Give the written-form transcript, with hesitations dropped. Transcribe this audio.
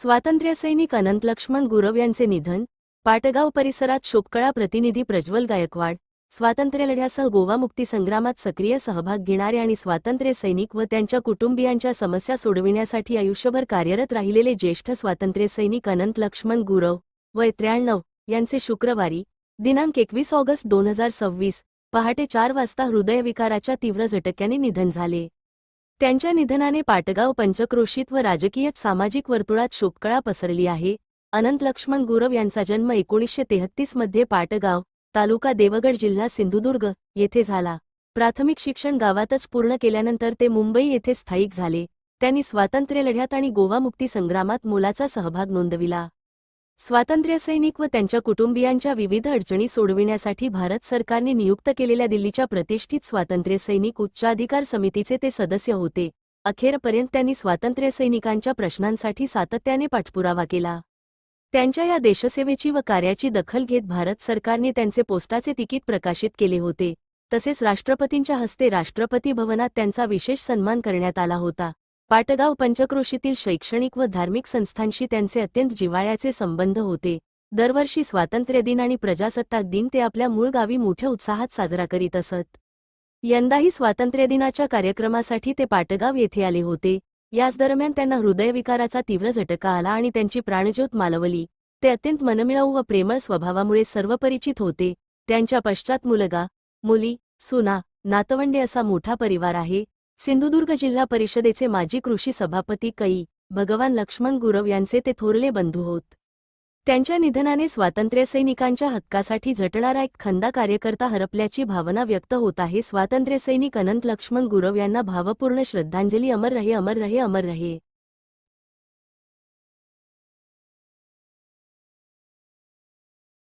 स्वातंत्र्यसैनिक अनंत लक्ष्मण गुरव यांचे निधन, पाटगाव परिसरात शोककळा. प्रतिनिधी प्रज्वल गायकवाड. स्वातंत्र्यलढ्यासह गोवा मुक्तीसंग्रामात सक्रिय सहभाग घेणारे आणि स्वातंत्र्य सैनिक व त्यांच्या कुटुंबियांच्या समस्या सोडविण्यासाठी आयुष्यभर कार्यरत राहिलेले ज्येष्ठ स्वातंत्र्यसैनिक अनंत लक्ष्मण गुरव वय 93 यांचे शुक्रवारी दिनांक 21 ऑगस्ट 2026 पहाटे 4 वाजता हृदयविकाराच्या तीव्र झटक्याने निधन झाले. त्यांच्या निधनाने पाटगाव, पंचक्रोशीत व राजकीय सामाजिक वर्तुळात शोककळा पसरली आहे. अनंत लक्ष्मण गुरव यांचा जन्म 1933 मध्ये पाटगाव, तालुका देवगड, जिल्हा सिंधुदुर्ग येथे झाला. प्राथमिक शिक्षण गावातच पूर्ण केल्यानंतर ते मुंबई येथे स्थायिक झाले. त्यांनी स्वातंत्र्यलढ्यात आणि गोवा मुक्ती संग्रामात मोलाचा सहभाग नोंदविला. स्वातंत्र्यसैनिक व त्यांच्या कुटुंबियांच्या विविध अडचणी सोडविण्यासाठी भारत सरकारने नियुक्त केलेल्या दिल्लीच्या प्रतिष्ठित स्वातंत्र्यसैनिक उच्चाधिकार समितीचे ते सदस्य होते. अखेरपर्यंत त्यांनी स्वातंत्र्यसैनिकांच्या प्रश्नांसाठी सातत्याने पाठपुरावा केला. त्यांच्या या देशसेवेची व कार्याची दखल घेत भारत सरकारने त्यांचे पोस्टाचे तिकीट प्रकाशित केले होते. तसेच राष्ट्रपतींच्या हस्ते राष्ट्रपती भवनात त्यांचा विशेष सन्मान करण्यात आला होता. पाटगाव, पंचक्रोशीतील शैक्षणिक व धार्मिक संस्थांशी त्यांचे अत्यंत जिव्हाळ्याचे संबंध होते. दरवर्षी स्वातंत्र्यदिन आणि प्रजासत्ताक दिन ते आपल्या मूळ गावी मोठ्या उत्साहात साजरा करीत असत. यंदाही स्वातंत्र्यदिनाच्या कार्यक्रमासाठी ते पाटगाव येथे आले होते. याच दरम्यान त्यांना हृदयविकाराचा तीव्र झटका आला आणि त्यांची प्राणज्योत मालवली. ते अत्यंत मनमिळाऊ व प्रेमळ स्वभावामुळे सर्वपरिचित होते. त्यांच्या पश्चात मुलगा, मुली, सुना, नातवंडे असा मोठा परिवार आहे. सिंधुदुर्ग जिल्हा परिषदेचे माजी कृषी सभापती कै. भगवान लक्ष्मण गुरव यांचे ते थोरले बंधू होत. त्यांच्या निधनाने स्वातंत्र्यसैनिकांच्या हक्कासाठी झटणारा एक खंदा कार्यकर्ता हरपल्याची भावना व्यक्त होत आहे. स्वातंत्र्यसैनिक अनंत लक्ष्मण गुरव यांना भावपूर्ण श्रद्धांजली. अमर रहे, अमर रहे, अमर रहे.